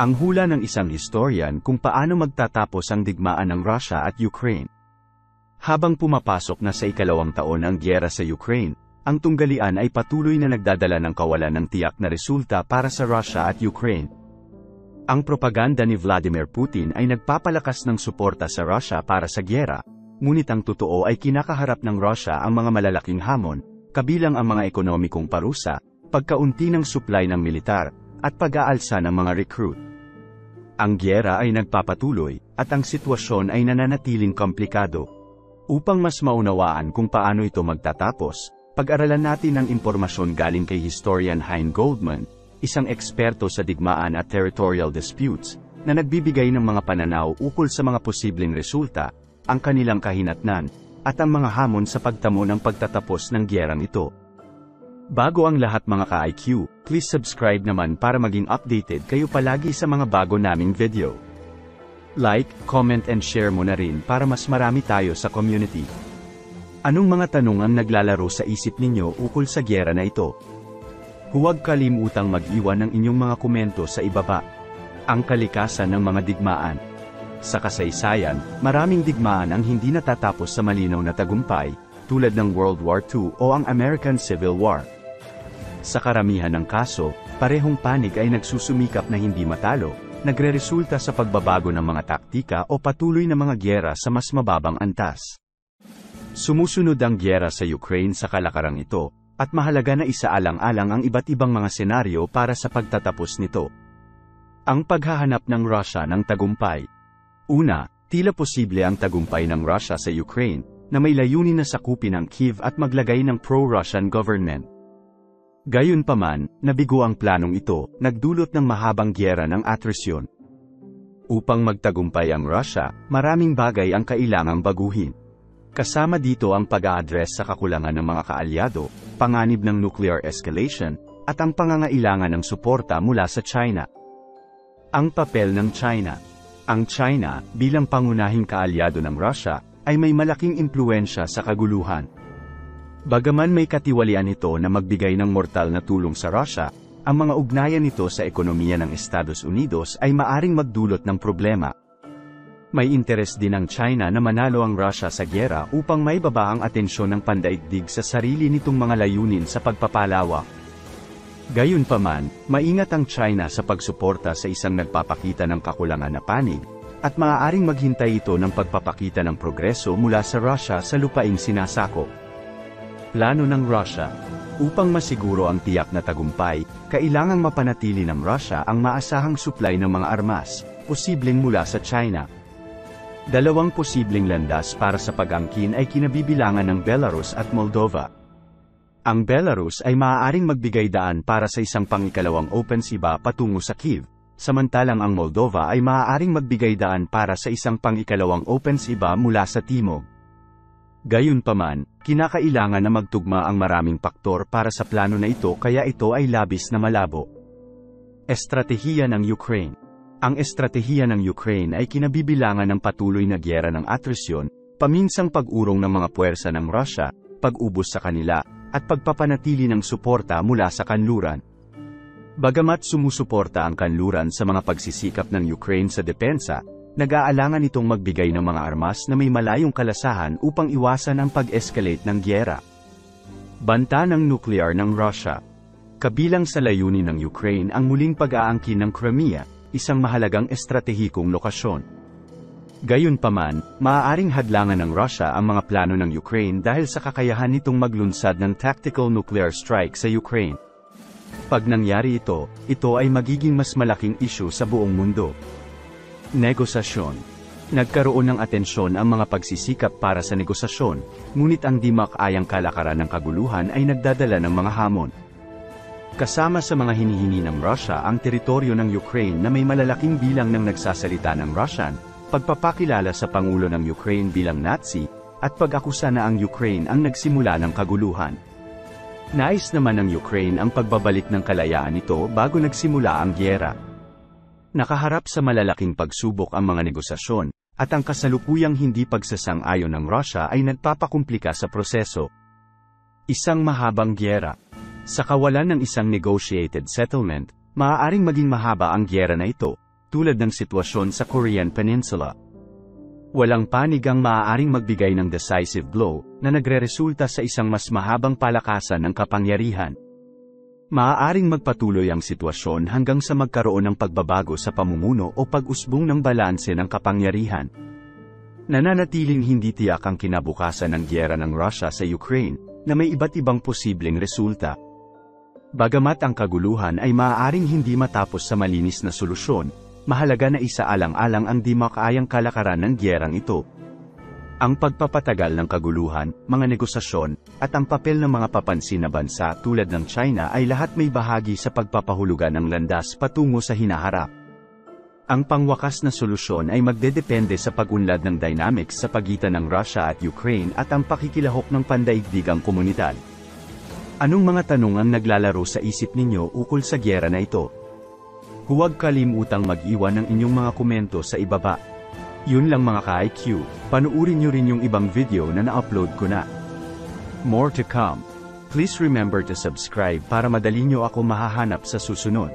Ang hula ng isang historian kung paano magtatapos ang digmaan ng Russia at Ukraine. Habang pumapasok na sa ikalawang taon ang gyera sa Ukraine, ang tunggalian ay patuloy na nagdadala ng kawalan ng tiyak na resulta para sa Russia at Ukraine. Ang propaganda ni Vladimir Putin ay nagpapalakas ng suporta sa Russia para sa gyera, ngunit ang totoo ay kinakaharap ng Russia ang mga malalaking hamon, kabilang ang mga ekonomikong parusa, pagkaunti ng supply ng militar, at pag-aalsa ng mga recruit. Ang gyera ay nagpapatuloy, at ang sitwasyon ay nananatiling komplikado. Upang mas maunawaan kung paano ito magtatapos, pag-aralan natin ang impormasyon galing kay historian Hein Goldman, isang eksperto sa digmaan at territorial disputes, na nagbibigay ng mga pananaw ukol sa mga posibleng resulta, ang kanilang kahinatnan, at ang mga hamon sa pagtamo ng pagtatapos ng gyerang ito. Bago ang lahat mga ka-IQ, please subscribe naman para maging updated kayo palagi sa mga bago naming video. Like, comment and share mo na rin para mas marami tayo sa community. Anong mga tanong ang naglalaro sa isip ninyo ukol sa gyera na ito? Huwag kalimutang mag-iwan ng inyong mga komento sa ibaba. Ang kalikasan ng mga digmaan. Sa kasaysayan, maraming digmaan ang hindi natatapos sa malinaw na tagumpay, tulad ng World War II o ang American Civil War. Sa karamihan ng kaso, parehong panig ay nagsusumikap na hindi matalo, nagreresulta sa pagbabago ng mga taktika o patuloy na mga gyera sa mas mababang antas. Sumusunod ang gyera sa Ukraine sa kalakarang ito, at mahalaga na isaalang-alang ang iba't ibang mga senaryo para sa pagtatapos nito. Ang paghahanap ng Russia ng tagumpay. Una, tila posible ang tagumpay ng Russia sa Ukraine, na may layunin na sakupin ang Kyiv at maglagay ng pro-Russian government. Gayunpaman, nabigo ang planong ito, nagdulot ng mahabang gyera ng atrisyon. Upang magtagumpay ang Russia, maraming bagay ang kailangang baguhin. Kasama dito ang pag-a-address sa kakulangan ng mga kaalyado, panganib ng nuclear escalation, at ang pangangailangan ng suporta mula sa China. Ang papel ng China. Ang China, bilang pangunahing kaalyado ng Russia, ay may malaking impluwensya sa kaguluhan. Bagaman may katiwalian ito na magbigay ng mortal na tulong sa Russia, ang mga ugnayan nito sa ekonomiya ng Estados Unidos ay maaring magdulot ng problema. May interes din ng China na manalo ang Russia sa gyera upang maibaba ang atensyon ng pandaigdig sa sarili nitong mga layunin sa pagpapalawak. Gayunpaman, maingat ang China sa pagsuporta sa isang nagpapakita ng kakulangan na panig, at maaaring maghintay ito ng pagpapakita ng progreso mula sa Russia sa lupaing sinasakop. Plano ng Russia. Upang masiguro ang tiyak na tagumpay, kailangang mapanatili ng Russia ang maasahang supply ng mga armas, posibleng mula sa China. Dalawang posibleng landas para sa pag-angkin ay kinabibilangan ng Belarus at Moldova. Ang Belarus ay maaaring magbigay daan para sa isang pang-ikalawang opensiba patungo sa Kyiv, samantalang ang Moldova ay maaaring magbigay daan para sa isang pang-ikalawang opensiba mula sa timog. Gayunpaman, kinakailangan na magtugma ang maraming faktor para sa plano na ito kaya ito ay labis na malabo. Estratehiya ng Ukraine. Ang estratehiya ng Ukraine ay kinabibilangan ng patuloy na gyera ng atrisyon, paminsang pag-urong ng mga puwersa ng Russia, pag-ubos sa kanila, at pagpapanatili ng suporta mula sa kanluran. Bagamat sumusuporta ang kanluran sa mga pagsisikap ng Ukraine sa depensa, nag-aalangan itong magbigay ng mga armas na may malayong kalasahan upang iwasan ang pag-escalate ng gyera. Banta ng nuclear ng Russia. Kabilang sa layunin ng Ukraine ang muling pag-aangkin ng Crimea, isang mahalagang estratehikong lokasyon. Gayunpaman, maaaring hadlangan ng Russia ang mga plano ng Ukraine dahil sa kakayahan nitong maglunsad ng tactical nuclear strike sa Ukraine. Pag nangyari ito, ito ay magiging mas malaking issue sa buong mundo. Negosasyon. Nagkaroon ng atensyon ang mga pagsisikap para sa negosasyon, ngunit ang di makayang kalakaran ng kaguluhan ay nagdadala ng mga hamon. Kasama sa mga hinihingi ng Russia ang teritoryo ng Ukraine na may malalaking bilang ng nagsasalita ng Russian, pagpapakilala sa Pangulo ng Ukraine bilang Nazi, at pag-akusa na ang Ukraine ang nagsimula ng kaguluhan. Nais naman ng Ukraine ang pagbabalik ng kalayaan nito bago nagsimula ang gyera. Nakaharap sa malalaking pagsubok ang mga negosasyon, at ang kasalukuyang hindi pagsasang-ayon ng Russia ay nagpapakumplika sa proseso. Isang mahabang gyera. Sa kawalan ng isang negotiated settlement, maaaring maging mahaba ang gyera na ito, tulad ng sitwasyon sa Korean Peninsula. Walang panig ang maaaring magbigay ng decisive blow na nagreresulta sa isang mas mahabang palakasan ng kapangyarihan. Maaaring magpatuloy ang sitwasyon hanggang sa magkaroon ng pagbabago sa pamumuno o pag-usbong ng balanse ng kapangyarihan. Nananatiling hindi tiyak ang kinabukasan ng giyera ng Russia sa Ukraine, na may iba't ibang posibleng resulta. Bagamat ang kaguluhan ay maaaring hindi matapos sa malinis na solusyon, mahalaga na isaalang-alang ang di makayang kalakaran ng giyerang ito. Ang pagpapatagal ng kaguluhan, mga negosasyon, at ang papel ng mga papansin na bansa tulad ng China ay lahat may bahagi sa pagpapahulugan ng landas patungo sa hinaharap. Ang pangwakas na solusyon ay magdedepende sa pag-unlad ng dynamics sa pagitan ng Russia at Ukraine at ang pakikilahok ng pandaigdigang komunidad. Anong mga tanong ang naglalaro sa isip ninyo ukol sa giyera na ito? Huwag kalimutang mag-iwan ng inyong mga komento sa ibaba. Yun lang mga ka-IQ, panuurin nyo rin yung ibang video na na-upload ko na. More to come. Please remember to subscribe para madali nyo ako mahahanap sa susunod.